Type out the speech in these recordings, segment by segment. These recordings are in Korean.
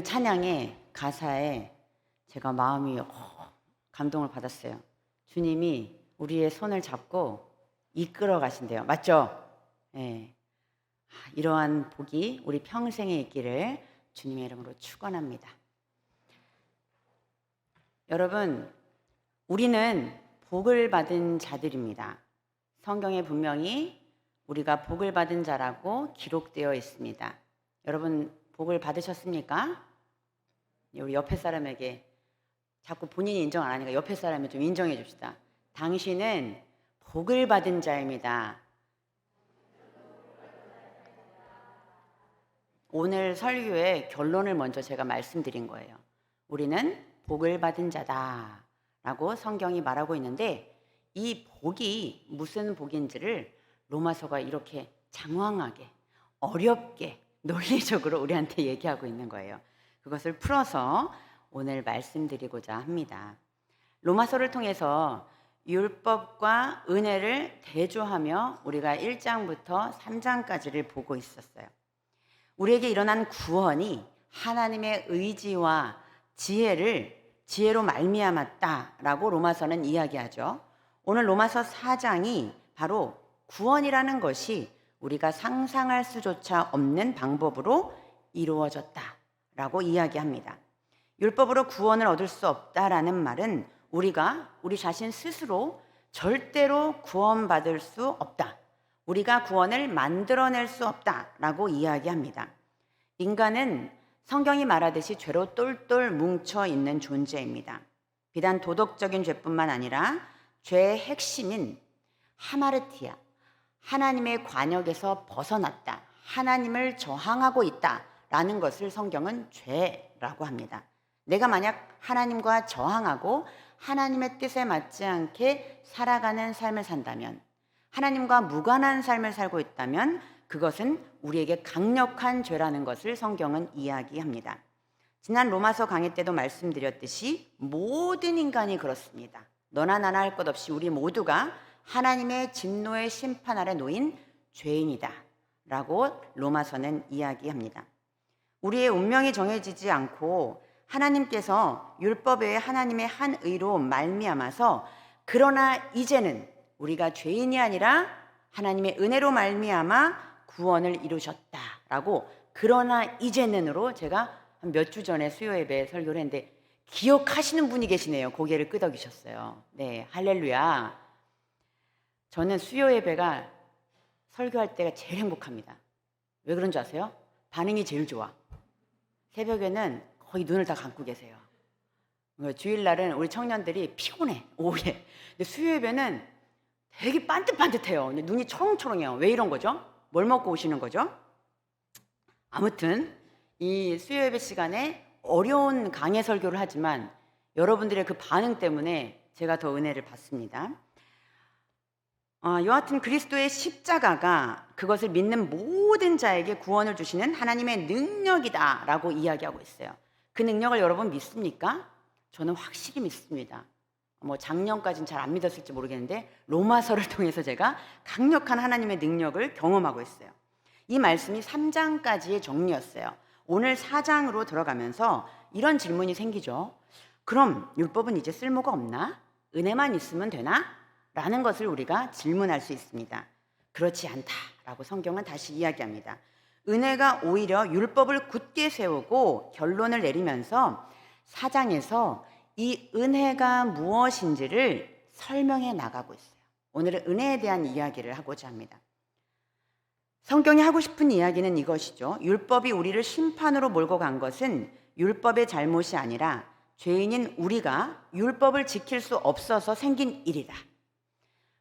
오늘 찬양의 가사에 제가 마음이 감동을 받았어요. 주님이 우리의 손을 잡고 이끌어 가신대요. 맞죠? 네. 이러한 복이 우리 평생에 있기를 주님의 이름으로 축원합니다. 여러분, 우리는 복을 받은 자들입니다. 성경에 분명히 우리가 복을 받은 자라고 기록되어 있습니다. 여러분, 복을 받으셨습니까? 우리 옆에 사람에게 자꾸 본인이 인정 안 하니까 옆에 사람이 좀 인정해 줍시다. 당신은 복을 받은 자입니다. 오늘 설교의 결론을 먼저 제가 말씀드린 거예요. 우리는 복을 받은 자다 라고 성경이 말하고 있는데, 이 복이 무슨 복인지를 로마서가 이렇게 장황하게 어렵게 논리적으로 우리한테 얘기하고 있는 거예요. 그것을 풀어서 오늘 말씀드리고자 합니다. 로마서를 통해서 율법과 은혜를 대조하며 우리가 1장부터 3장까지를 보고 있었어요. 우리에게 일어난 구원이 하나님의 의지와 지혜로 말미암았다라고 로마서는 이야기하죠. 오늘 로마서 4장이 바로 구원이라는 것이 우리가 상상할 수조차 없는 방법으로 이루어졌다라고 이야기합니다. 율법으로 구원을 얻을 수 없다라는 말은 우리 자신 스스로 절대로 구원받을 수 없다. 우리가 구원을 만들어낼 수 없다라고 이야기합니다. 인간은 성경이 말하듯이 죄로 똘똘 뭉쳐 있는 존재입니다. 비단 도덕적인 죄뿐만 아니라 죄의 핵심인 하마르티아, 하나님의 관역에서 벗어났다, 하나님을 저항하고 있다라는 것을 성경은 죄라고 합니다. 내가 만약 하나님과 저항하고 하나님의 뜻에 맞지 않게 살아가는 삶을 산다면, 하나님과 무관한 삶을 살고 있다면 그것은 우리에게 강력한 죄라는 것을 성경은 이야기합니다. 지난 로마서 강의 때도 말씀드렸듯이 모든 인간이 그렇습니다. 너나 나나 할 것 없이 우리 모두가 하나님의 진노의 심판 아래 놓인 죄인이다 라고 로마서는 이야기합니다. 우리의 운명이 정해지지 않고 하나님께서 율법 외에 하나님의 한 의로 말미암아서 그러나 이제는 우리가 죄인이 아니라 하나님의 은혜로 말미암아 구원을 이루셨다라고 그러나 이제는으로 제가 한 몇 주 전에 수요 예배 설교를 했는데 기억하시는 분이 계시네요. 고개를 끄덕이셨어요. 네, 할렐루야. 저는 수요 예배가 설교할 때가 제일 행복합니다. 왜 그런 줄 아세요? 반응이 제일 좋아. 새벽에는 거의 눈을 다 감고 계세요. 주일날은 우리 청년들이 피곤해, 오후에. 근데 수요 예배는 되게 반듯반듯해요. 근데 눈이 초롱초롱해요. 왜 이런 거죠? 뭘 먹고 오시는 거죠? 아무튼 이 수요 예배 시간에 어려운 강해 설교를 하지만 여러분들의 그 반응 때문에 제가 더 은혜를 받습니다. 여하튼 그리스도의 십자가가 그것을 믿는 모든 자에게 구원을 주시는 하나님의 능력이다라고 이야기하고 있어요. 그 능력을 여러분 믿습니까? 저는 확실히 믿습니다. 작년까지는 잘 안 믿었을지 모르겠는데 로마서를 통해서 제가 강력한 하나님의 능력을 경험하고 있어요. 이 말씀이 3장까지의 정리였어요. 오늘 4장으로 들어가면서 이런 질문이 생기죠. 그럼 율법은 이제 쓸모가 없나? 은혜만 있으면 되나? 라는 것을 우리가 질문할 수 있습니다. 그렇지 않다라고 성경은 다시 이야기합니다. 은혜가 오히려 율법을 굳게 세우고 결론을 내리면서 4장에서 이 은혜가 무엇인지를 설명해 나가고 있어요. 오늘은 은혜에 대한 이야기를 하고자 합니다. 성경이 하고 싶은 이야기는 이것이죠. 율법이 우리를 심판으로 몰고 간 것은 율법의 잘못이 아니라 죄인인 우리가 율법을 지킬 수 없어서 생긴 일이다.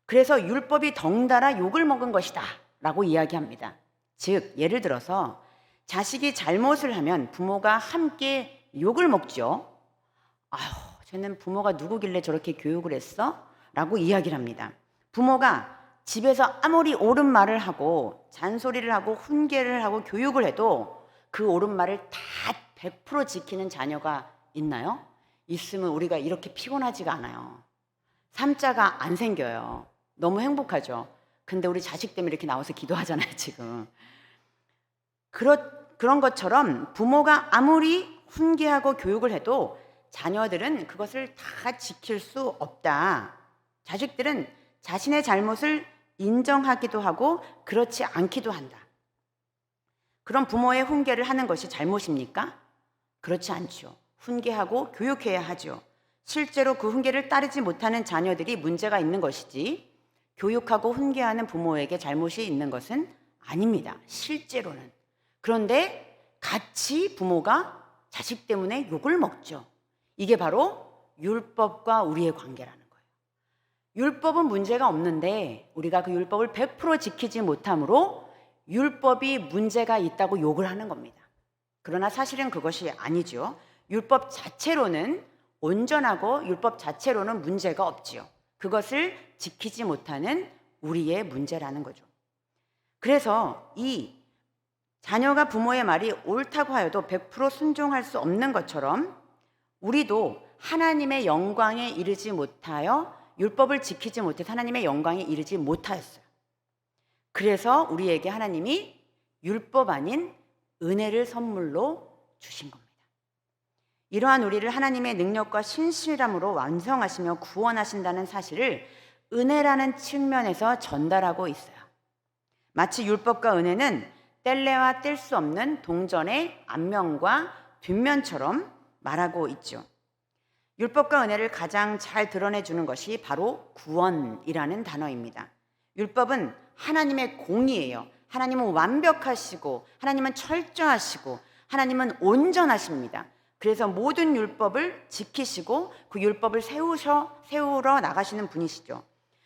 그래서 율법이 덩달아 욕을 먹은 것이다 라고 이야기합니다. 즉 예를 들어서 자식이 잘못을 하면 부모가 함께 욕을 먹죠. 쟤는 부모가 누구길래 저렇게 교육을 했어? 라고 이야기를 합니다. 부모가 집에서 아무리 옳은 말을 하고 잔소리를 하고 훈계를 하고 교육을 해도 그 옳은 말을 다 100% 지키는 자녀가 있나요? 있으면 우리가 이렇게 피곤하지가 않아요. 삼자가 안 생겨요. 너무 행복하죠. 근데 우리 자식 때문에 이렇게 나와서 기도하잖아요, 지금. 그런 것처럼 부모가 아무리 훈계하고 교육을 해도 자녀들은 그것을 다 지킬 수 없다. 자식들은 자신의 잘못을 인정하기도 하고 그렇지 않기도 한다. 그럼 부모의 훈계를 하는 것이 잘못입니까? 그렇지 않죠. 훈계하고 교육해야 하죠. 실제로 그 훈계를 따르지 못하는 자녀들이 문제가 있는 것이지 교육하고 훈계하는 부모에게 잘못이 있는 것은 아닙니다. 실제로는. 그런데 같이 부모가 자식 때문에 욕을 먹죠. 이게 바로 율법과 우리의 관계라는 거예요. 율법은 문제가 없는데 우리가 그 율법을 100% 지키지 못함으로 율법이 문제가 있다고 욕을 하는 겁니다. 그러나 사실은 그것이 아니죠. 율법 자체로는 온전하고 율법 자체로는 문제가 없지요. 그것을 지키지 못하는 우리의 문제라는 거죠. 그래서 이 자녀가 부모의 말이 옳다고 하여도 100% 순종할 수 없는 것처럼 우리도 하나님의 영광에 이르지 못하여 율법을 지키지 못해서 하나님의 영광에 이르지 못하였어요. 그래서 우리에게 하나님이 율법 아닌 은혜를 선물로 주신 겁니다. 이러한 우리를 하나님의 능력과 신실함으로 완성하시며 구원하신다는 사실을 은혜라는 측면에서 전달하고 있어요. 마치 율법과 은혜는 뗄래야 뗄 수 없는 동전의 앞면과 뒷면처럼 말하고 있죠. 율법과 은혜를 가장 잘 드러내주는 것이 바로 구원이라는 단어입니다. 율법은 하나님의 공의예요. 하나님은 완벽하시고 하나님은 철저하시고 하나님은 온전하십니다. 그래서 모든 율법을 지키시고 그 율법을 세우러 나가시는 분이시죠.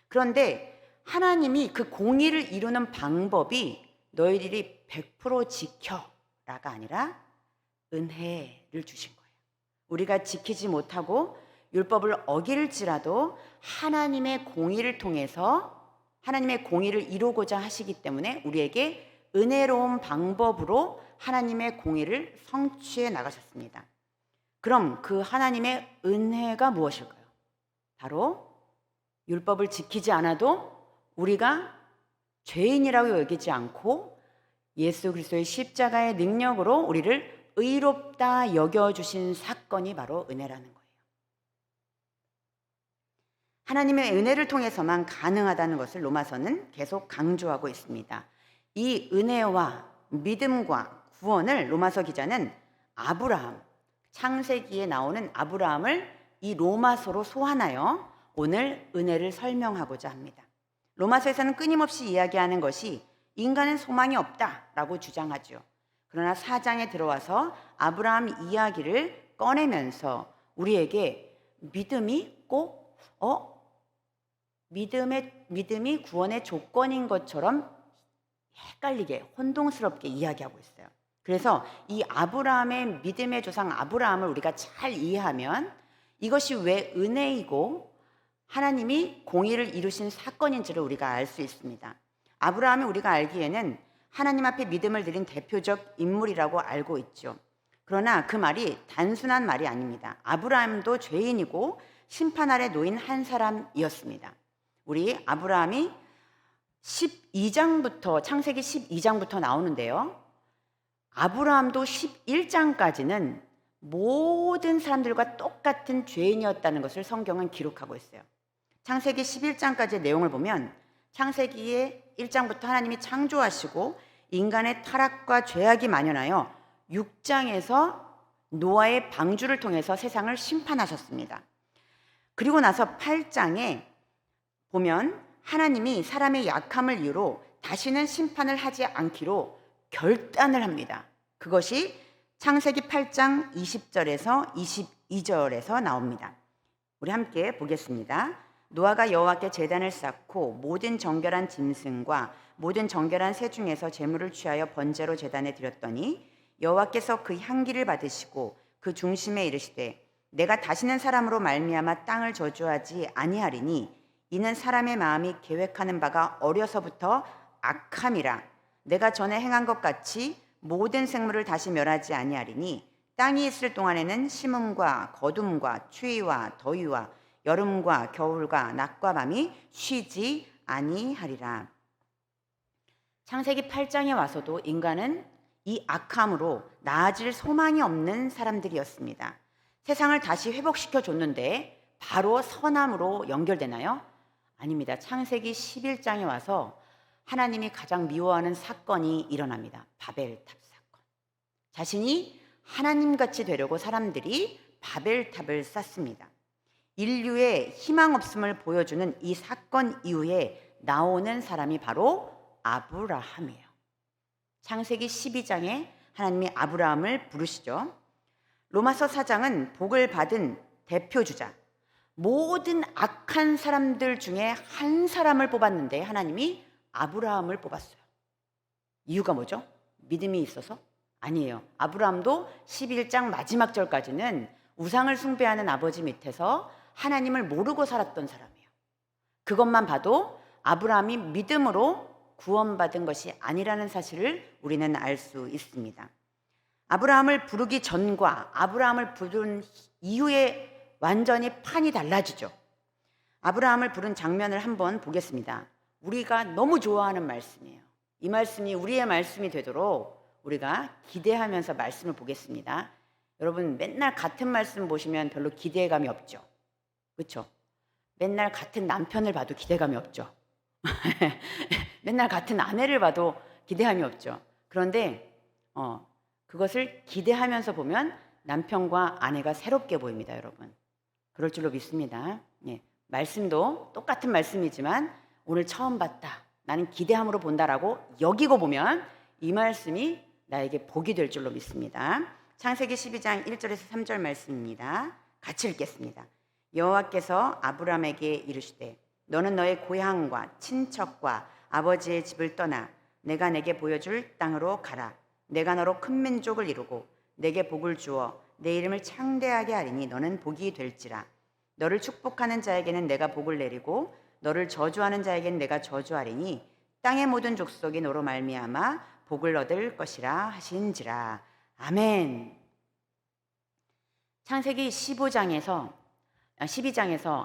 그런데 하나님이 그 공의를 이루는 방법이 너희들이 100% 지켜라가 아니라 은혜를 주신 거예요. 우리가 지키지 못하고 율법을 어길지라도 하나님의 공의를 통해서 하나님의 공의를 이루고자 하시기 때문에 우리에게 은혜로운 방법으로 하나님의 공의를 성취해 나가셨습니다. 그럼 그 하나님의 은혜가 무엇일까요? 바로 율법을 지키지 않아도 우리가 죄인이라고 여기지 않고 예수 그리스도의 십자가의 능력으로 우리를 의롭다 여겨주신 사건이 바로 은혜라는 거예요. 하나님의 은혜를 통해서만 가능하다는 것을 로마서는 계속 강조하고 있습니다. 이 은혜와 믿음과 구원을 로마서 기자는 아브라함, 창세기에 나오는 아브라함을 이 로마서로 소환하여 오늘 은혜를 설명하고자 합니다. 로마서에서는 끊임없이 이야기하는 것이 인간은 소망이 없다라고 주장하죠. 그러나 4장에 들어와서 아브라함 이야기를 꺼내면서 우리에게 믿음이 꼭 믿음이 구원의 조건인 것처럼 헷갈리게 혼동스럽게 이야기하고 있어요. 그래서 이 아브라함의 믿음의 조상 아브라함을 우리가 잘 이해하면 이것이 왜 은혜이고 하나님이 공의를 이루신 사건인지를 우리가 알 수 있습니다. 아브라함이 우리가 알기에는 하나님 앞에 믿음을 드린 대표적 인물이라고 알고 있죠. 그러나 그 말이 단순한 말이 아닙니다. 아브라함도 죄인이고 심판 아래 놓인 한 사람이었습니다. 우리 아브라함이 12장부터 창세기 12장부터 나오는데요. 아브라함도 11장까지는 모든 사람들과 똑같은 죄인이었다는 것을 성경은 기록하고 있어요. 창세기 11장까지의 내용을 보면 창세기의 1장부터 하나님이 창조하시고 인간의 타락과 죄악이 만연하여 6장에서 노아의 방주를 통해서 세상을 심판하셨습니다. 그리고 나서 8장에 보면 하나님이 사람의 약함을 이유로 다시는 심판을 하지 않기로 결단을 합니다. 그것이 창세기 8장 20절에서 22절에서 나옵니다. 우리 함께 보겠습니다. 노아가 여호와께 제단을 쌓고 모든 정결한 짐승과 모든 정결한 새 중에서 제물을 취하여 번제로 제단에 드렸더니 여호와께서 그 향기를 받으시고 그 중심에 이르시되 내가 다시는 사람으로 말미암아 땅을 저주하지 아니하리니 이는 사람의 마음이 계획하는 바가 어려서부터 악함이라. 내가 전에 행한 것 같이 모든 생물을 다시 멸하지 아니하리니 땅이 있을 동안에는 심음과 거둠과 추위와 더위와 여름과 겨울과 낮과 밤이 쉬지 아니하리라. 창세기 8장에 와서도 인간은 이 악함으로 나아질 소망이 없는 사람들이었습니다. 세상을 다시 회복시켜 줬는데 바로 선함으로 연결되나요? 아닙니다. 창세기 11장에 와서 하나님이 가장 미워하는 사건이 일어납니다. 바벨탑 사건. 자신이 하나님같이 되려고 사람들이 바벨탑을 쌓습니다. 인류의 희망 없음을 보여주는 이 사건 이후에 나오는 사람이 바로 아브라함이에요. 창세기 12장에 하나님이 아브라함을 부르시죠. 로마서 4장은 복을 받은 대표주자, 모든 악한 사람들 중에 한 사람을 뽑았는데 하나님이 아브라함을 뽑았어요. 이유가 뭐죠? 믿음이 있어서? 아니에요. 아브라함도 11장 마지막 절까지는 우상을 숭배하는 아버지 밑에서 하나님을 모르고 살았던 사람이에요. 그것만 봐도 아브라함이 믿음으로 구원받은 것이 아니라는 사실을 우리는 알 수 있습니다. 아브라함을 부르기 전과 아브라함을 부른 이후에 완전히 판이 달라지죠. 아브라함을 부른 장면을 한번 보겠습니다. 우리가 너무 좋아하는 말씀이에요. 이 말씀이 우리의 말씀이 되도록 우리가 기대하면서 말씀을 보겠습니다. 여러분 맨날 같은 말씀 보시면 별로 기대감이 없죠. 그렇죠? 맨날 같은 남편을 봐도 기대감이 없죠. 맨날 같은 아내를 봐도 기대함이 없죠. 그런데 그것을 기대하면서 보면 남편과 아내가 새롭게 보입니다, 여러분. 그럴 줄로 믿습니다. 예, 말씀도 똑같은 말씀이지만 오늘 처음 봤다. 나는 기대함으로 본다라고 여기고 보면 이 말씀이 나에게 복이 될 줄로 믿습니다. 창세기 12장 1절에서 3절 말씀입니다. 같이 읽겠습니다. 여호와께서 아브라함에게 이르시되 너는 너의 고향과 친척과 아버지의 집을 떠나 내가 내게 보여줄 땅으로 가라. 내가 너로 큰 민족을 이루고 내게 복을 주어 내 이름을 창대하게 하리니 너는 복이 될지라. 너를 축복하는 자에게는 내가 복을 내리고 너를 저주하는 자에게는 내가 저주하리니 땅의 모든 족속이 너로 말미암아 복을 얻을 것이라 하신지라. 아멘. 창세기 12장에서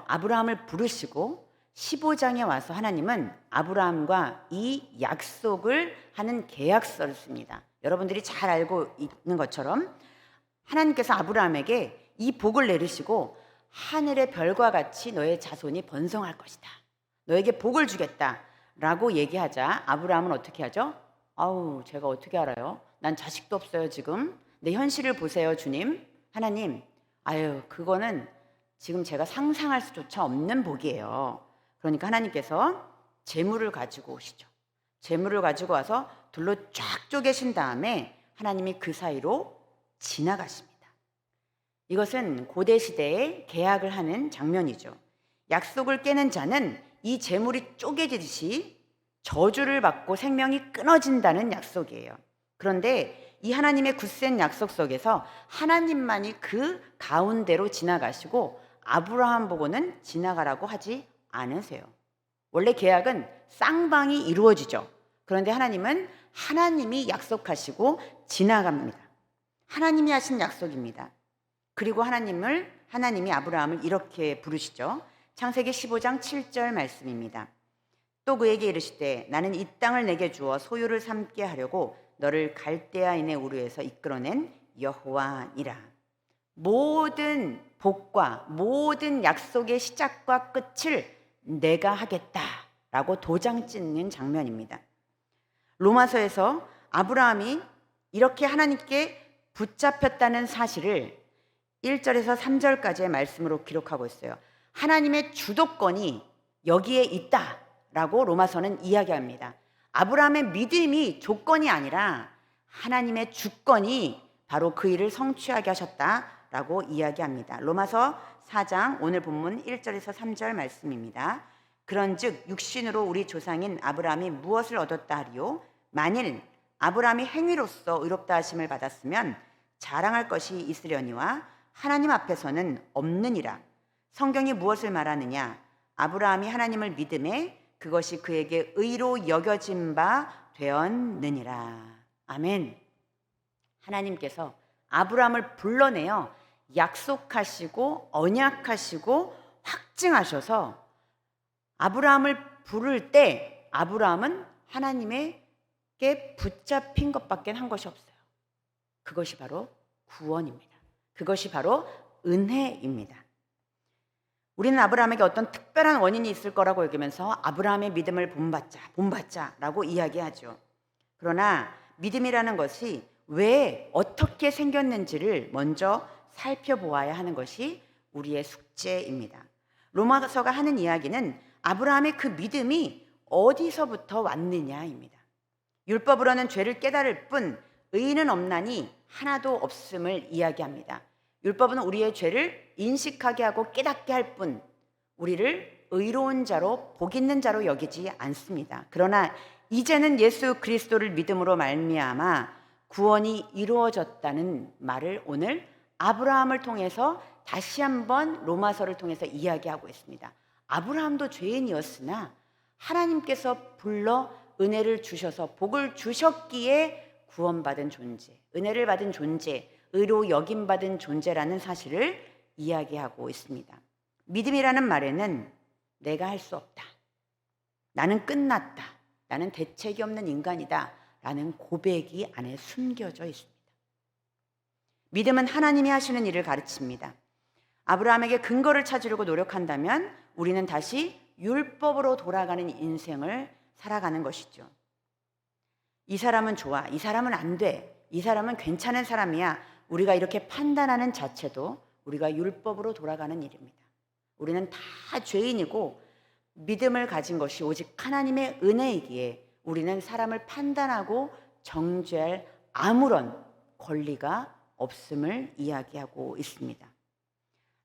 아브라함을 부르시고 15장에 와서 하나님은 아브라함과 이 약속을 하는 계약서를 씁니다. 여러분들이 잘 알고 있는 것처럼 하나님께서 아브라함에게 이 복을 내리시고 하늘의 별과 같이 너의 자손이 번성할 것이다. 너에게 복을 주겠다 라고 얘기하자 아브라함은 어떻게 하죠? 아우 제가 어떻게 알아요? 난 자식도 없어요 지금. 내 현실을 보세요 주님. 하나님 아유 그거는 지금 제가 상상할 수조차 없는 복이에요. 그러니까 하나님께서 재물을 가지고 오시죠. 재물을 가지고 와서 둘로 쫙 쪼개신 다음에 하나님이 그 사이로 지나가십니다. 이것은 고대 시대에 계약을 하는 장면이죠. 약속을 깨는 자는 이 재물이 쪼개지듯이 저주를 받고 생명이 끊어진다는 약속이에요. 그런데 이 하나님의 굳센 약속 속에서 하나님만이 그 가운데로 지나가시고 아브라함 보고는 지나가라고 하지 않으세요. 원래 계약은 쌍방이 이루어지죠. 그런데 하나님은 하나님이 약속하시고 지나갑니다. 하나님이 하신 약속입니다. 그리고 하나님이 아브라함을 이렇게 부르시죠. 창세기 15장 7절 말씀입니다. 또 그에게 이르시되 나는 이 땅을 내게 주어 소유를 삼게 하려고 너를 갈대아인의 우르에서 이끌어낸 여호와니라. 모든 복과 모든 약속의 시작과 끝을 내가 하겠다라고 도장 찍는 장면입니다. 로마서에서 아브라함이 이렇게 하나님께 붙잡혔다는 사실을 1절에서 3절까지의 말씀으로 기록하고 있어요. 하나님의 주도권이 여기에 있다라고 로마서는 이야기합니다. 아브라함의 믿음이 조건이 아니라 하나님의 주권이 바로 그 일을 성취하게 하셨다라고 이야기합니다. 로마서 4장 오늘 본문 1절에서 3절 말씀입니다. 그런즉 육신으로 우리 조상인 아브라함이 무엇을 얻었다 하리요? 만일 아브라함이 행위로서 의롭다 하심을 받았으면 자랑할 것이 있으려니와 하나님 앞에서는 없느니라. 성경이 무엇을 말하느냐? 아브라함이 하나님을 믿음에 그것이 그에게 의로 여겨진 바 되었느니라. 아멘. 하나님께서 아브라함을 불러내어 약속하시고 언약하시고 확증하셔서 아브라함을 부를 때 아브라함은 하나님의 붙잡힌 것밖에 한 것이 없어요. 그것이 바로 구원입니다. 그것이 바로 은혜입니다. 우리는 아브라함에게 어떤 특별한 원인이 있을 거라고 여기면서 아브라함의 믿음을 본받자라고 이야기하죠. 그러나 믿음이라는 것이 왜 어떻게 생겼는지를 먼저 살펴보아야 하는 것이 우리의 숙제입니다. 로마서가 하는 이야기는 아브라함의 그 믿음이 어디서부터 왔느냐입니다. 율법으로는 죄를 깨달을 뿐 의인은 없나니 하나도 없음을 이야기합니다. 율법은 우리의 죄를 인식하게 하고 깨닫게 할 뿐 우리를 의로운 자로 복 있는 자로 여기지 않습니다. 그러나 이제는 예수 그리스도를 믿음으로 말미암아 구원이 이루어졌다는 말을 오늘 아브라함을 통해서 다시 한번 로마서를 통해서 이야기하고 있습니다. 아브라함도 죄인이었으나 하나님께서 불러 은혜를 주셔서 복을 주셨기에 구원받은 존재, 은혜를 받은 존재, 의로 여김받은 존재라는 사실을 이야기하고 있습니다. 믿음이라는 말에는 내가 할 수 없다, 나는 끝났다, 나는 대책이 없는 인간이다 라는 고백이 안에 숨겨져 있습니다. 믿음은 하나님이 하시는 일을 가르칩니다. 아브라함에게 근거를 찾으려고 노력한다면 우리는 다시 율법으로 돌아가는 인생을 살아가는 것이죠. 이 사람은 좋아, 이 사람은 안 돼, 이 사람은 괜찮은 사람이야, 우리가 이렇게 판단하는 자체도 우리가 율법으로 돌아가는 일입니다. 우리는 다 죄인이고 믿음을 가진 것이 오직 하나님의 은혜이기에 우리는 사람을 판단하고 정죄할 아무런 권리가 없음을 이야기하고 있습니다.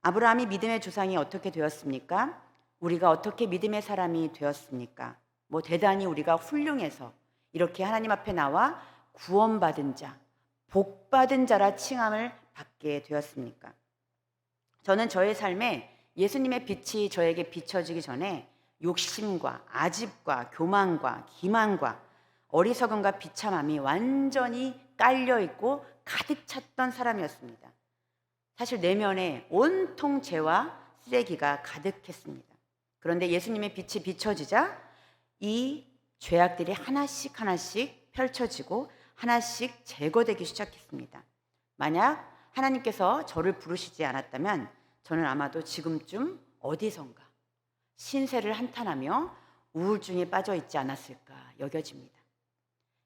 아브라함이 믿음의 조상이 어떻게 되었습니까? 우리가 어떻게 믿음의 사람이 되었습니까? 대단히 우리가 훌륭해서 이렇게 하나님 앞에 나와 구원받은 자, 복받은 자라 칭함을 받게 되었습니까? 저는 저의 삶에 예수님의 빛이 저에게 비춰지기 전에 욕심과 아집과 교만과 기만과 어리석음과 비참함이 완전히 깔려있고 가득 찼던 사람이었습니다. 사실 내면에 온통 죄와 쓰레기가 가득했습니다. 그런데 예수님의 빛이 비춰지자 이 죄악들이 하나씩 펼쳐지고 하나씩 제거되기 시작했습니다. 만약 하나님께서 저를 부르시지 않았다면 저는 아마도 지금쯤 어디선가 신세를 한탄하며 우울증에 빠져 있지 않았을까 여겨집니다.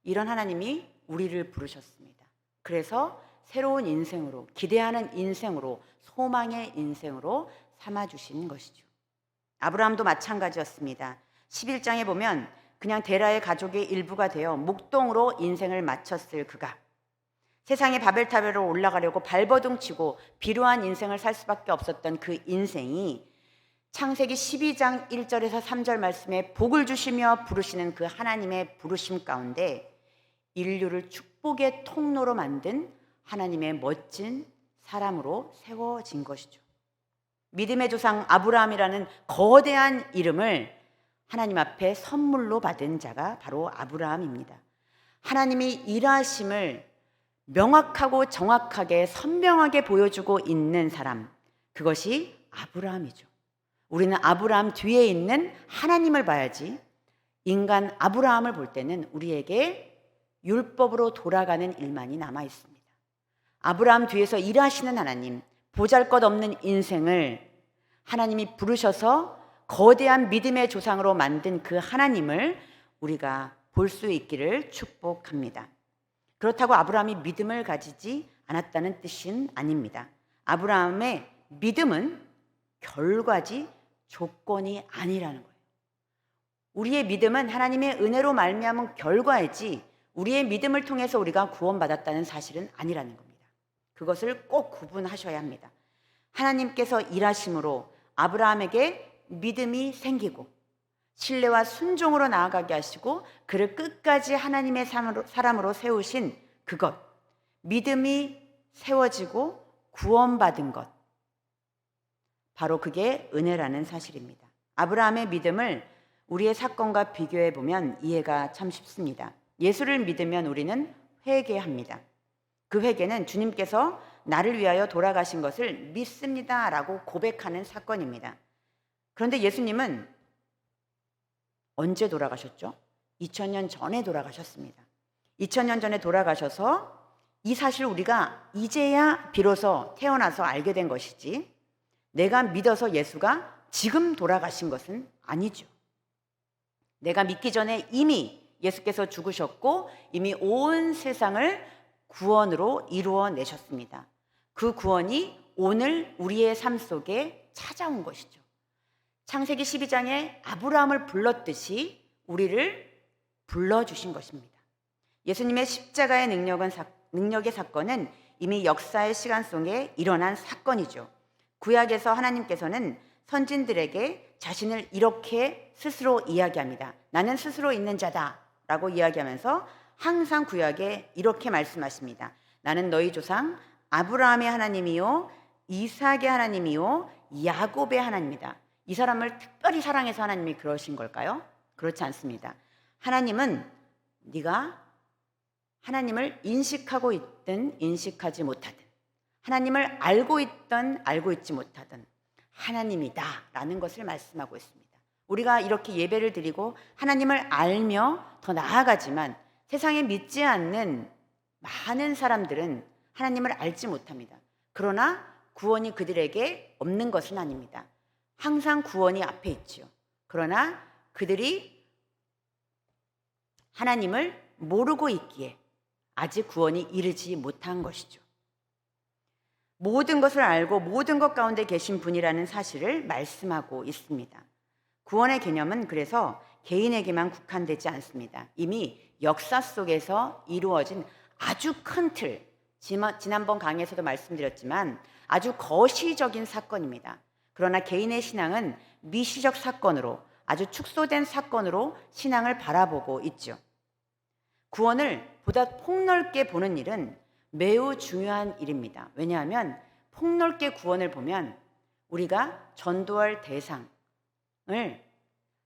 이런 하나님이 우리를 부르셨습니다. 그래서 새로운 인생으로, 기대하는 인생으로, 소망의 인생으로 삼아주신 것이죠. 아브라함도 마찬가지였습니다. 11장에 보면 그냥 데라의 가족의 일부가 되어 목동으로 인생을 마쳤을 그가 세상의 바벨탑으로 올라가려고 발버둥치고 비루한 인생을 살 수밖에 없었던 그 인생이 창세기 12장 1절에서 3절 말씀에 복을 주시며 부르시는 그 하나님의 부르심 가운데 인류를 축복의 통로로 만든 하나님의 멋진 사람으로 세워진 것이죠. 믿음의 조상 아브라함이라는 거대한 이름을 하나님 앞에 선물로 받은 자가 바로 아브라함입니다. 하나님이 일하심을 명확하고 정확하게 선명하게 보여주고 있는 사람, 그것이 아브라함이죠. 우리는 아브라함 뒤에 있는 하나님을 봐야지 인간 아브라함을 볼 때는 우리에게 율법으로 돌아가는 일만이 남아 있습니다. 아브라함 뒤에서 일하시는 하나님, 보잘것없는 인생을 하나님이 부르셔서 거대한 믿음의 조상으로 만든 그 하나님을 우리가 볼 수 있기를 축복합니다. 그렇다고 아브라함이 믿음을 가지지 않았다는 뜻은 아닙니다. 아브라함의 믿음은 결과지 조건이 아니라는 거예요. 우리의 믿음은 하나님의 은혜로 말미암은 결과이지 우리의 믿음을 통해서 우리가 구원받았다는 사실은 아니라는 겁니다. 그것을 꼭 구분하셔야 합니다. 하나님께서 일하심으로 아브라함에게 믿음이 생기고 신뢰와 순종으로 나아가게 하시고 그를 끝까지 하나님의 사람으로 세우신 그것, 믿음이 세워지고 구원받은 것, 바로 그게 은혜라는 사실입니다. 아브라함의 믿음을 우리의 사건과 비교해 보면 이해가 참 쉽습니다. 예수를 믿으면 우리는 회개합니다. 그 회개는 주님께서 나를 위하여 돌아가신 것을 믿습니다라고 고백하는 사건입니다. 그런데 예수님은 언제 돌아가셨죠? 2000년 전에 돌아가셨습니다. 2000년 전에 돌아가셔서 이 사실 우리가 이제야 비로소 태어나서 알게 된 것이지, 내가 믿어서 예수가 지금 돌아가신 것은 아니죠. 내가 믿기 전에 이미 예수께서 죽으셨고 이미 온 세상을 구원으로 이루어내셨습니다. 그 구원이 오늘 우리의 삶 속에 찾아온 것이죠. 창세기 12장에 아브라함을 불렀듯이 우리를 불러주신 것입니다. 예수님의 십자가의 능력의 사건은 이미 역사의 시간 속에 일어난 사건이죠. 구약에서 하나님께서는 선진들에게 자신을 이렇게 스스로 이야기합니다. 나는 스스로 있는 자다 라고 이야기하면서 항상 구약에 이렇게 말씀하십니다. 나는 너희 조상 아브라함의 하나님이요 이삭의 하나님이요 야곱의 하나님이다. 이 사람을 특별히 사랑해서 하나님이 그러신 걸까요? 그렇지 않습니다. 하나님은 네가 하나님을 인식하고 있든 인식하지 못하든, 하나님을 알고 있든 알고 있지 못하든 하나님이다 라는 것을 말씀하고 있습니다. 우리가 이렇게 예배를 드리고 하나님을 알며 더 나아가지만 세상에 믿지 않는 많은 사람들은 하나님을 알지 못합니다. 그러나 구원이 그들에게 없는 것은 아닙니다. 항상 구원이 앞에 있죠. 그러나 그들이 하나님을 모르고 있기에 아직 구원이 이르지 못한 것이죠. 모든 것을 알고 모든 것 가운데 계신 분이라는 사실을 말씀하고 있습니다. 구원의 개념은 그래서 개인에게만 국한되지 않습니다. 이미 역사 속에서 이루어진 아주 큰 틀, 지난번 강의에서도 말씀드렸지만 아주 거시적인 사건입니다. 그러나 개인의 신앙은 미시적 사건으로, 아주 축소된 사건으로 신앙을 바라보고 있죠. 구원을 보다 폭넓게 보는 일은 매우 중요한 일입니다. 왜냐하면 폭넓게 구원을 보면 우리가 전도할 대상을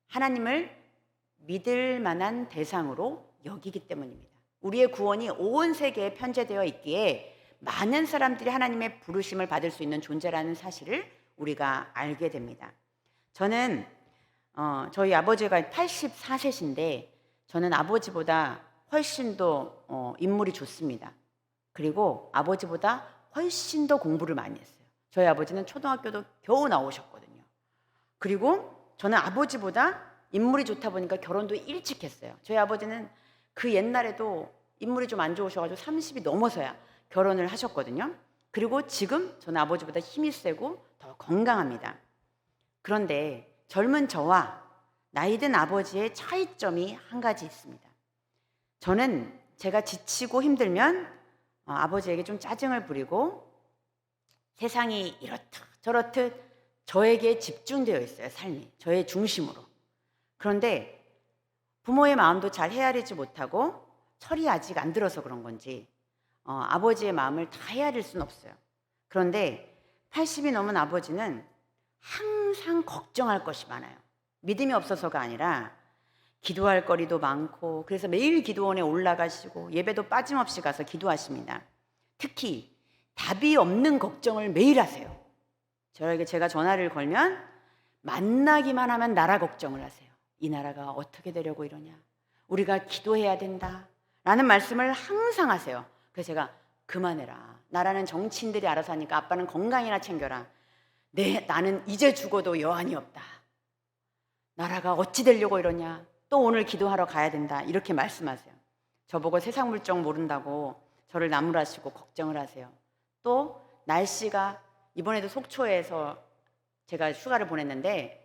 하나님을 믿을 만한 대상으로 여기기 때문입니다. 우리의 구원이 온 세계에 편재되어 있기에 많은 사람들이 하나님의 부르심을 받을 수 있는 존재라는 사실을 우리가 알게 됩니다. 저는 저희 아버지가 84세신데 저는 아버지보다 훨씬 더 인물이 좋습니다. 그리고 아버지보다 훨씬 더 공부를 많이 했어요. 저희 아버지는 초등학교도 겨우 나오셨거든요. 그리고 저는 아버지보다 인물이 좋다 보니까 결혼도 일찍 했어요. 저희 아버지는 그 옛날에도 인물이 좀 안 좋으셔가지고 30이 넘어서야 결혼을 하셨거든요. 그리고 지금 저는 아버지보다 힘이 세고 더 건강합니다. 그런데 젊은 저와 나이 든 아버지의 차이점이 한 가지 있습니다. 저는 제가 지치고 힘들면 아버지에게 좀 짜증을 부리고 세상이 이렇듯 저렇듯 저에게 집중되어 있어요. 삶이 저의 중심으로. 그런데 부모의 마음도 잘 헤아리지 못하고 철이 아직 안 들어서 그런 건지 아버지의 마음을 다 헤아릴 수는 없어요. 그런데 80이 넘은 아버지는 항상 걱정할 것이 많아요. 믿음이 없어서가 아니라 기도할 거리도 많고, 그래서 매일 기도원에 올라가시고 예배도 빠짐없이 가서 기도하십니다. 특히 답이 없는 걱정을 매일 하세요. 저에게 제가 전화를 걸면 만나기만 하면 나라 걱정을 하세요. 이 나라가 어떻게 되려고 이러냐, 우리가 기도해야 된다 라는 말씀을 항상 하세요. 그래서 제가 그만해라, 나라는 정치인들이 알아서 하니까 아빠는 건강이나 챙겨라. 나는 이제 죽어도 여한이 없다. 나라가 어찌 되려고 이러냐, 또 오늘 기도하러 가야 된다, 이렇게 말씀하세요. 저보고 세상 물정 모른다고 저를 나무라시고 걱정을 하세요. 또 날씨가 이번에도 속초에서 제가 휴가를 보냈는데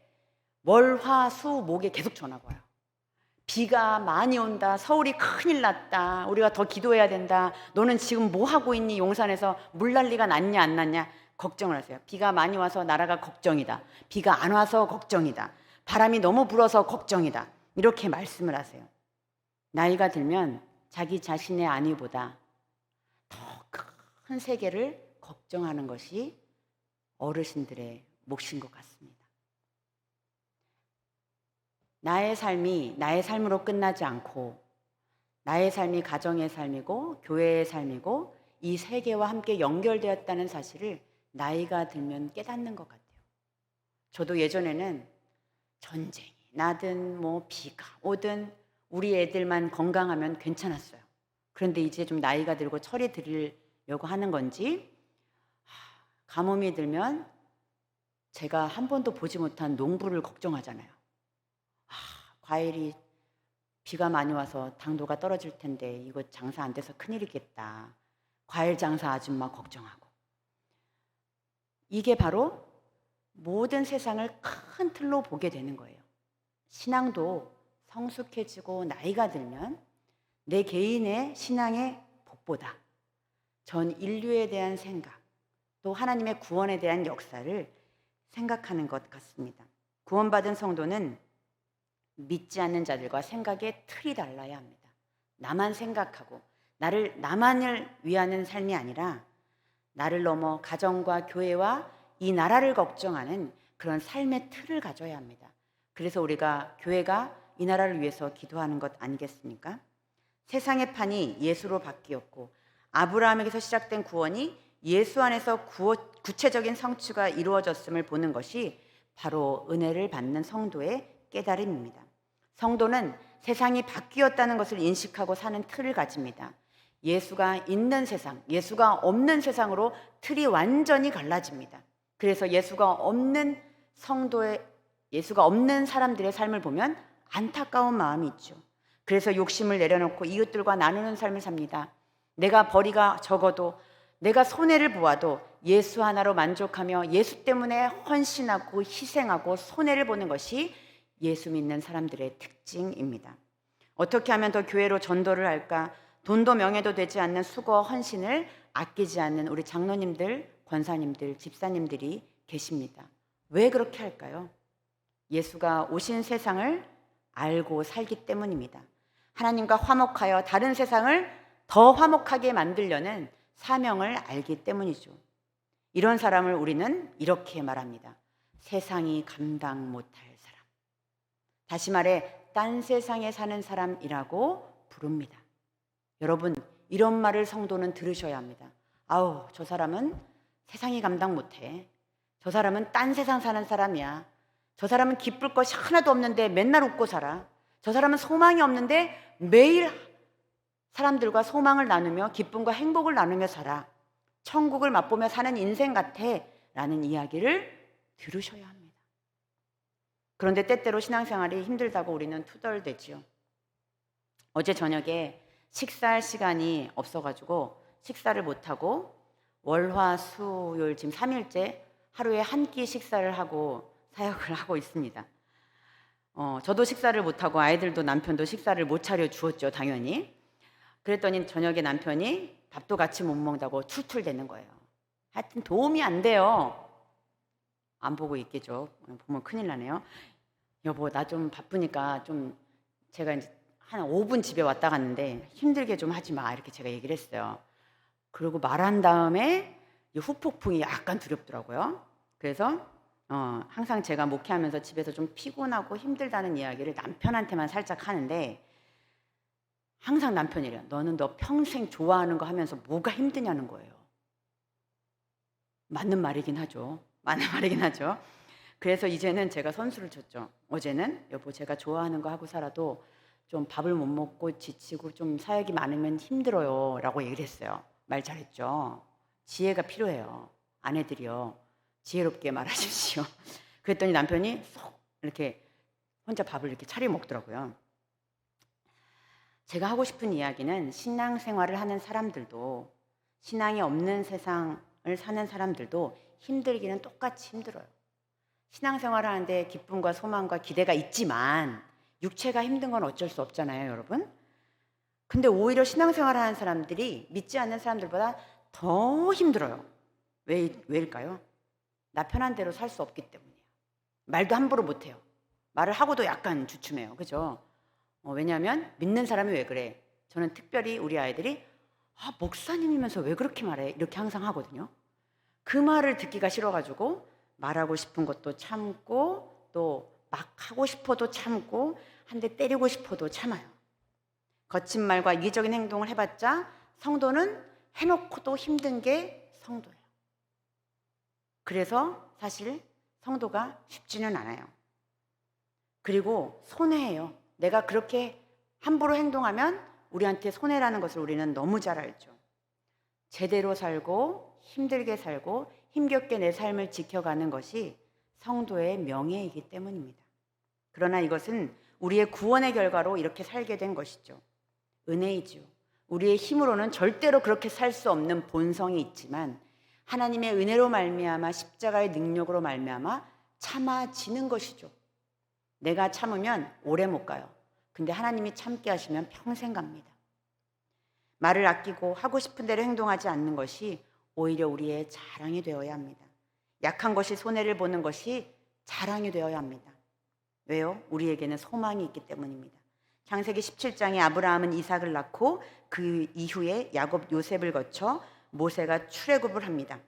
월, 화, 수, 목에 계속 전화가 와요. 비가 많이 온다, 서울이 큰일 났다, 우리가 더 기도해야 된다, 너는 지금 뭐 하고 있니, 용산에서 물난리가 났냐 안 났냐 걱정을 하세요. 비가 많이 와서 나라가 걱정이다, 비가 안 와서 걱정이다, 바람이 너무 불어서 걱정이다, 이렇게 말씀을 하세요. 나이가 들면 자기 자신의 안위보다 더 큰 세계를 걱정하는 것이 어르신들의 몫인 것 같습니다. 나의 삶이 나의 삶으로 끝나지 않고 나의 삶이 가정의 삶이고 교회의 삶이고 이 세계와 함께 연결되었다는 사실을 나이가 들면 깨닫는 것 같아요. 저도 예전에는 전쟁이 나든 뭐 비가 오든 우리 애들만 건강하면 괜찮았어요. 그런데 이제 좀 나이가 들고 철이 들으려고 하는 건지 가뭄이 들면 제가 한 번도 보지 못한 농부를 걱정하잖아요. 과일이 비가 많이 와서 당도가 떨어질 텐데 이거 장사 안 돼서 큰일이겠다. 과일 장사 아줌마 걱정하고. 이게 바로 모든 세상을 큰 틀로 보게 되는 거예요. 신앙도 성숙해지고 나이가 들면 내 개인의 신앙의 복보다 전 인류에 대한 생각, 또 하나님의 구원에 대한 역사를 생각하는 것 같습니다. 구원받은 성도는 믿지 않는 자들과 생각의 틀이 달라야 합니다. 나만 생각하고 나만을 위하는 삶이 아니라 나를 넘어 가정과 교회와 이 나라를 걱정하는 그런 삶의 틀을 가져야 합니다. 그래서 우리가 교회가 이 나라를 위해서 기도하는 것 아니겠습니까? 세상의 판이 예수로 바뀌었고 아브라함에게서 시작된 구원이 예수 안에서 구체적인 성취가 이루어졌음을 보는 것이 바로 은혜를 받는 성도의 깨달음입니다. 성도는 세상이 바뀌었다는 것을 인식하고 사는 틀을 가집니다. 예수가 있는 세상, 예수가 없는 세상으로 틀이 완전히 갈라집니다. 그래서 예수가 없는 사람들의 삶을 보면 안타까운 마음이 있죠. 그래서 욕심을 내려놓고 이웃들과 나누는 삶을 삽니다. 내가 벌이가 적어도 내가 손해를 보아도 예수 하나로 만족하며 예수 때문에 헌신하고 희생하고 손해를 보는 것이 예수 믿는 사람들의 특징입니다. 어떻게 하면 더 교회로 전도를 할까? 돈도 명예도 되지 않는 수고와 헌신을 아끼지 않는 우리 장로님들, 권사님들, 집사님들이 계십니다. 왜 그렇게 할까요? 예수가 오신 세상을 알고 살기 때문입니다. 하나님과 화목하여 다른 세상을 더 화목하게 만들려는 사명을 알기 때문이죠. 이런 사람을 우리는 이렇게 말합니다. 세상이 감당 못할 사람. 다시 말해 딴 세상에 사는 사람이라고 부릅니다. 여러분, 이런 말을 성도는 들으셔야 합니다. 아우, 저 사람은 세상이 감당 못해. 저 사람은 딴 세상 사는 사람이야. 저 사람은 기쁠 것이 하나도 없는데 맨날 웃고 살아. 저 사람은 소망이 없는데 매일 사람들과 소망을 나누며 기쁨과 행복을 나누며 살아. 천국을 맛보며 사는 인생 같아. 라는 이야기를 들으셔야 합니다. 그런데 때때로 신앙생활이 힘들다고 우리는 투덜대지요. 어제 저녁에 식사할 시간이 없어가지고 식사를 못하고 월화수요일 지금 3일째 하루에 한 끼 식사를 하고 사역을 하고 있습니다. 저도 식사를 못하고 아이들도 남편도 식사를 못 차려 주었죠, 당연히. 그랬더니 저녁에 남편이 밥도 같이 못 먹는다고 툴툴대는 거예요. 하여튼 도움이 안 돼요. 안 보고 있겠죠. 보면 큰일 나네요. 여보, 나 좀 바쁘니까 좀 제가 이제 한 5분 집에 왔다 갔는데 힘들게 좀 하지 마. 이렇게 제가 얘기를 했어요. 그리고 말한 다음에 후폭풍이 약간 두렵더라고요. 그래서 항상 제가 목회하면서 집에서 좀 피곤하고 힘들다는 이야기를 남편한테만 살짝 하는데 항상 남편이래요. 너는 너 평생 좋아하는 거 하면서 뭐가 힘드냐는 거예요. 맞는 말이긴 하죠. 맞는 말이긴 하죠. 그래서 이제는 제가 선수를 쳤죠. 어제는 여보, 제가 좋아하는 거 하고 살아도 좀 밥을 못 먹고 지치고 좀 사역이 많으면 힘들어요 라고 얘기를 했어요. 말 잘했죠. 지혜가 필요해요. 아내들이요, 지혜롭게 말하십시오. 그랬더니 남편이 쏙 이렇게 혼자 밥을 이렇게 차려 먹더라고요. 제가 하고 싶은 이야기는 신앙생활을 하는 사람들도 신앙이 없는 세상을 사는 사람들도 힘들기는 똑같이 힘들어요. 신앙생활을 하는데 기쁨과 소망과 기대가 있지만 육체가 힘든 건 어쩔 수 없잖아요, 여러분. 근데 오히려 신앙생활을 하는 사람들이 믿지 않는 사람들보다 더 힘들어요. 왜일까요? 나 편한 대로 살 수 없기 때문이에요. 말도 함부로 못해요. 말을 하고도 약간 주춤해요. 그죠? 왜냐하면 믿는 사람이 왜 그래? 저는 특별히 우리 아이들이 목사님이면서 왜 그렇게 말해? 이렇게 항상 하거든요. 그 말을 듣기가 싫어가지고 말하고 싶은 것도 참고 또 막 하고 싶어도 참고 한 대 때리고 싶어도 참아요. 거친 말과 이기적인 행동을 해봤자 성도는 해놓고도 힘든 게 성도예요. 그래서 사실 성도가 쉽지는 않아요. 그리고 손해예요. 내가 그렇게 함부로 행동하면 우리한테 손해라는 것을 우리는 너무 잘 알죠. 제대로 살고 힘들게 살고 힘겹게 내 삶을 지켜가는 것이 성도의 명예이기 때문입니다. 그러나 이것은 우리의 구원의 결과로 이렇게 살게 된 것이죠. 은혜이죠. 우리의 힘으로는 절대로 그렇게 살 수 없는 본성이 있지만 하나님의 은혜로 말미암아 십자가의 능력으로 말미암아 참아지는 것이죠. 내가 참으면 오래 못 가요. 근데 하나님이 참게 하시면 평생 갑니다. 말을 아끼고 하고 싶은 대로 행동하지 않는 것이 오히려 우리의 자랑이 되어야 합니다. 약한 것이 손해를 보는 것이 자랑이 되어야 합니다. 왜요? 우리에게는 소망이 있기 때문입니다. 창세기 17장에 아브라함은 이삭을 낳고 그 이후에 야곱 요셉을 거쳐 모세가 출애굽을 합니다.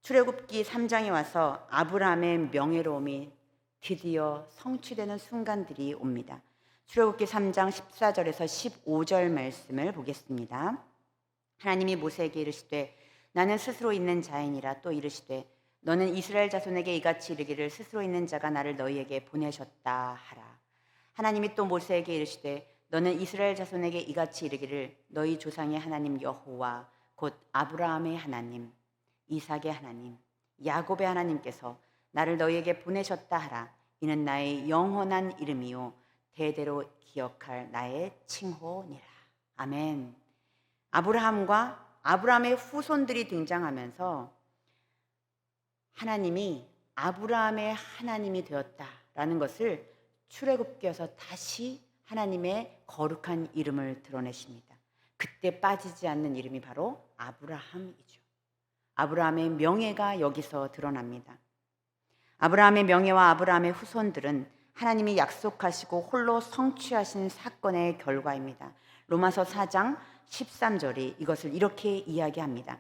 출애굽기 3장에 와서 아브라함의 명예로움이 드디어 성취되는 순간들이 옵니다. 출애굽기 3장 14절에서 15절 말씀을 보겠습니다. 하나님이 모세에게 이르시되 나는 스스로 있는 자이니라. 또 이르시되 너는 이스라엘 자손에게 이같이 이르기를 스스로 있는 자가 나를 너희에게 보내셨다 하라. 하나님이 또 모세에게 이르시되 너는 이스라엘 자손에게 이같이 이르기를 너희 조상의 하나님 여호와 곧 아브라함의 하나님, 이삭의 하나님, 야곱의 하나님께서 나를 너희에게 보내셨다 하라. 이는 나의 영원한 이름이요 대대로 기억할 나의 칭호니라. 아멘. 아브라함과 아브라함의 후손들이 등장하면서 하나님이 아브라함의 하나님이 되었다라는 것을 출애굽기에서 다시 하나님의 거룩한 이름을 드러내십니다. 그때 빠지지 않는 이름이 바로 아브라함이죠. 아브라함의 명예가 여기서 드러납니다. 아브라함의 명예와 아브라함의 후손들은 하나님이 약속하시고 홀로 성취하신 사건의 결과입니다. 로마서 4장 13절이 이것을 이렇게 이야기합니다.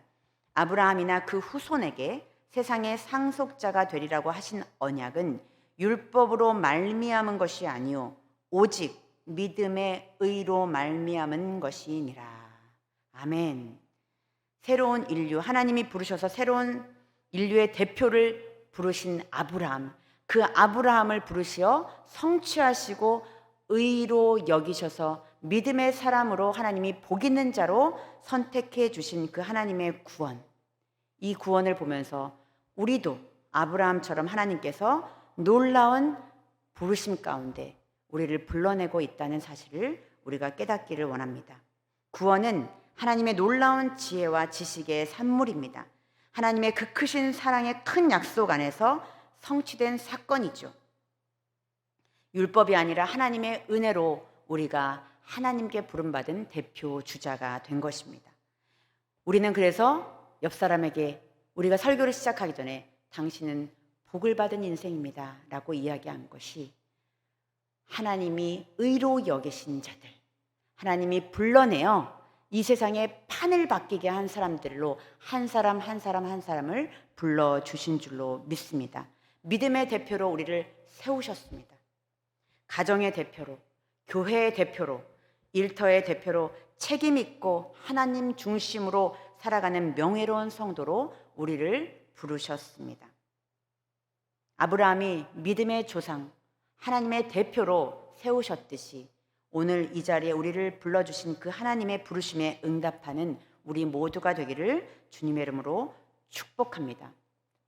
아브라함이나 그 후손에게 세상의 상속자가 되리라고 하신 언약은 율법으로 말미암은 것이 아니요 오직 믿음의 의로 말미암은 것이니라. 아멘. 새로운 인류, 하나님이 부르셔서 새로운 인류의 대표를 부르신 아브라함, 그 아브라함을 부르시어 성취하시고 의로 여기셔서 믿음의 사람으로 하나님이 복 있는 자로 선택해 주신 그 하나님의 구원, 이 구원을 보면서 우리도 아브라함처럼 하나님께서 놀라운 부르심 가운데 우리를 불러내고 있다는 사실을 우리가 깨닫기를 원합니다. 구원은 하나님의 놀라운 지혜와 지식의 산물입니다. 하나님의 그 크신 사랑의 큰 약속 안에서 성취된 사건이죠. 율법이 아니라 하나님의 은혜로 우리가 하나님께 부름받은 대표 주자가 된 것입니다. 우리는 그래서 옆 사람에게 우리가 설교를 시작하기 전에 당신은 복을 받은 인생입니다 라고 이야기한 것이 하나님이 의로 여기신 자들, 하나님이 불러내어 이 세상에 판을 바뀌게 한 사람들로 한 사람 한 사람 한 사람을 불러주신 줄로 믿습니다. 믿음의 대표로 우리를 세우셨습니다. 가정의 대표로, 교회의 대표로, 일터의 대표로 책임 있고 하나님 중심으로 살아가는 명예로운 성도로 우리를 부르셨습니다. 아브라함이 믿음의 조상, 하나님의 대표로 세우셨듯이 오늘 이 자리에 우리를 불러주신 그 하나님의 부르심에 응답하는 우리 모두가 되기를 주님의 이름으로 축복합니다.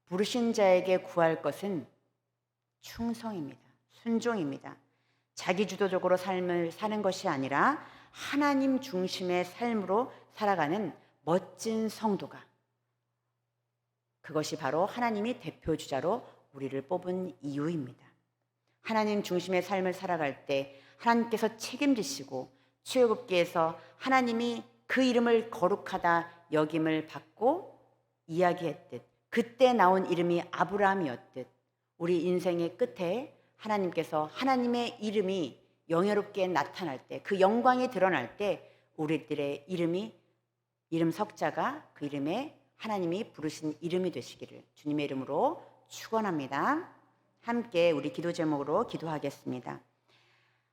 부르신 자에게 구할 것은 충성입니다. 순종입니다. 자기주도적으로 삶을 사는 것이 아니라 하나님 중심의 삶으로 살아가는 멋진 성도가, 그것이 바로 하나님이 대표주자로 우리를 뽑은 이유입니다. 하나님 중심의 삶을 살아갈 때 하나님께서 책임지시고 출애굽기에서 하나님이 그 이름을 거룩하다 여김을 받고 이야기했듯 그때 나온 이름이 아브라함이었듯 우리 인생의 끝에 하나님께서 하나님의 이름이 영예롭게 나타날 때, 그 영광이 드러날 때 우리들의 이름 석자가 그 이름에 하나님이 부르신 이름이 되시기를 주님의 이름으로 축원합니다. 함께 우리 기도 제목으로 기도하겠습니다.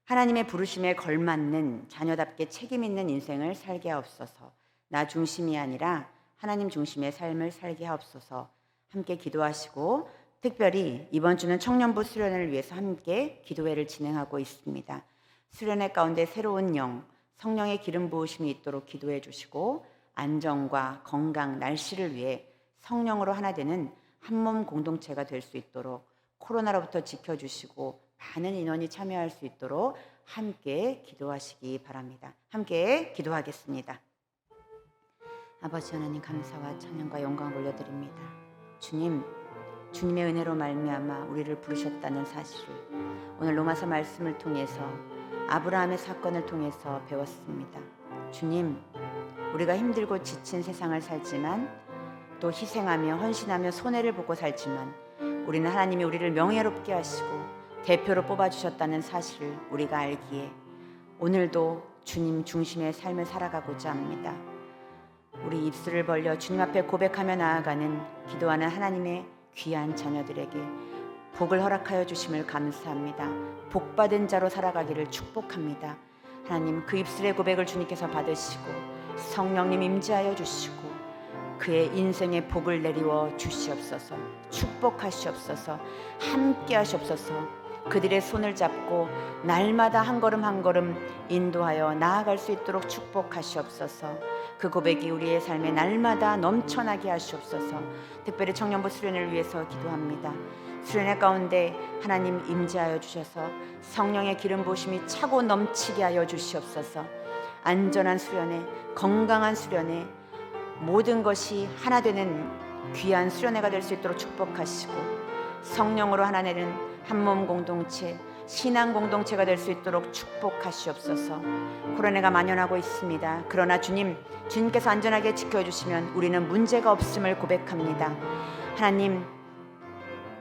하나님의 부르심에 걸맞는 자녀답게 책임 있는 인생을 살게 하옵소서. 나 중심이 아니라 하나님 중심의 삶을 살게 하옵소서. 함께 기도하시고, 특별히 이번 주는 청년부 수련회를 위해서 함께 기도회를 진행하고 있습니다. 수련회 가운데 새로운 영, 성령의 기름 부으심이 있도록 기도해 주시고 안전과 건강, 날씨를 위해 성령으로 하나 되는 한몸 공동체가 될 수 있도록 코로나로부터 지켜주시고 많은 인원이 참여할 수 있도록 함께 기도하시기 바랍니다. 함께 기도하겠습니다. 아버지 하나님, 감사와 찬양과 영광을 올려드립니다. 주님, 주님의 은혜로 말미암아 우리를 부르셨다는 사실을 오늘 로마서 말씀을 통해서 아브라함의 사건을 통해서 배웠습니다. 주님, 우리가 힘들고 지친 세상을 살지만 또 희생하며 헌신하며 손해를 보고 살지만 우리는 하나님이 우리를 명예롭게 하시고 대표로 뽑아주셨다는 사실을 우리가 알기에 오늘도 주님 중심의 삶을 살아가고자 합니다. 우리 입술을 벌려 주님 앞에 고백하며 나아가는 기도하는 하나님의 귀한 자녀들에게 복을 허락하여 주심을 감사합니다. 복받은 자로 살아가기를 축복합니다. 하나님, 그 입술의 고백을 주님께서 받으시고 성령님 임재하여 주시고 그의 인생의 복을 내리워 주시옵소서. 축복하시옵소서. 함께 하시옵소서. 그들의 손을 잡고 날마다 한 걸음 한 걸음 인도하여 나아갈 수 있도록 축복하시옵소서. 그 고백이 우리의 삶에 날마다 넘쳐나게 하시옵소서. 특별히 청년부 수련을 위해서 기도합니다. 수련회 가운데 하나님 임재하여 주셔서 성령의 기름 부으심이 차고 넘치게 하여 주시옵소서. 안전한 수련회, 건강한 수련회, 모든 것이 하나 되는 귀한 수련회가 될 수 있도록 축복하시고 성령으로 하나 되는 한몸 공동체, 신앙 공동체가 될 수 있도록 축복하시옵소서. 코로나가 만연하고 있습니다. 그러나 주님께서 안전하게 지켜주시면 우리는 문제가 없음을 고백합니다. 하나님,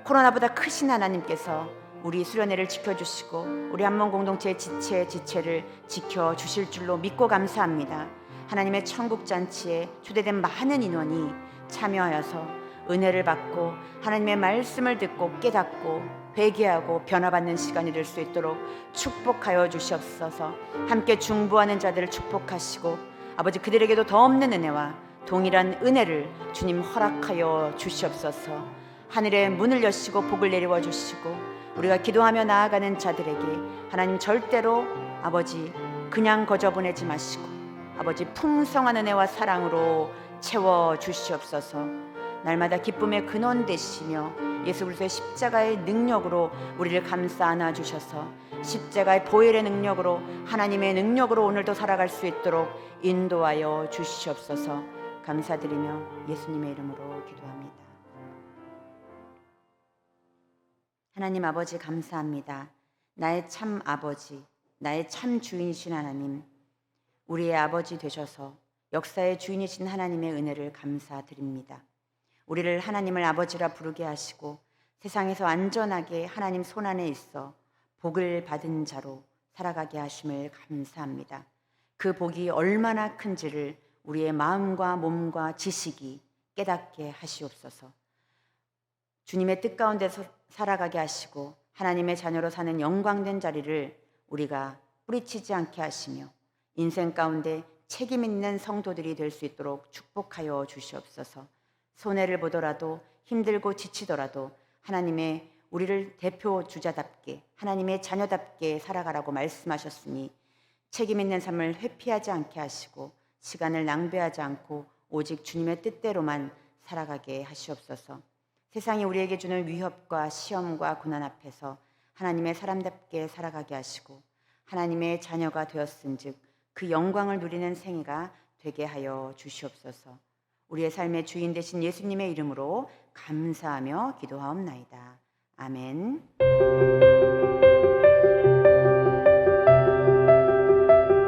코로나보다 크신 하나님께서 우리 수련회를 지켜주시고 우리 한몸 공동체의 지체를 지켜주실 줄로 믿고 감사합니다. 하나님의 천국잔치에 초대된 많은 인원이 참여하여서 은혜를 받고 하나님의 말씀을 듣고 깨닫고 회개하고 변화받는 시간이 될 수 있도록 축복하여 주시옵소서. 함께 중보하는 자들을 축복하시고 아버지, 그들에게도 더 없는 은혜와 동일한 은혜를 주님 허락하여 주시옵소서. 하늘의 문을 여시고 복을 내리워 주시고 우리가 기도하며 나아가는 자들에게 하나님 절대로 아버지 그냥 거저 보내지 마시고 아버지 풍성한 은혜와 사랑으로 채워 주시옵소서. 날마다 기쁨의 근원 되시며 예수 그리스도의 십자가의 능력으로 우리를 감싸 안아 주셔서 십자가의 보혈의 능력으로 하나님의 능력으로 오늘도 살아갈 수 있도록 인도하여 주시옵소서. 감사드리며 예수님의 이름으로 기도합니다. 하나님 아버지, 감사합니다. 나의 참 아버지, 나의 참 주인이신 하나님, 우리의 아버지 되셔서 역사의 주인이신 하나님의 은혜를 감사드립니다. 우리를 하나님을 아버지라 부르게 하시고 세상에서 안전하게 하나님 손안에 있어 복을 받은 자로 살아가게 하심을 감사합니다. 그 복이 얼마나 큰지를 우리의 마음과 몸과 지식이 깨닫게 하시옵소서. 주님의 뜻 가운데서 살아가게 하시고 하나님의 자녀로 사는 영광된 자리를 우리가 뿌리치지 않게 하시며 인생 가운데 책임 있는 성도들이 될 수 있도록 축복하여 주시옵소서. 손해를 보더라도 힘들고 지치더라도 하나님의 우리를 대표 주자답게 하나님의 자녀답게 살아가라고 말씀하셨으니 책임 있는 삶을 회피하지 않게 하시고 시간을 낭비하지 않고 오직 주님의 뜻대로만 살아가게 하시옵소서. 세상이 우리에게 주는 위협과 시험과 고난 앞에서 하나님의 사람답게 살아가게 하시고 하나님의 자녀가 되었은즉 그 영광을 누리는 생애가 되게 하여 주시옵소서. 우리의 삶의 주인 되신 예수님의 이름으로 감사하며 기도하옵나이다. 아멘.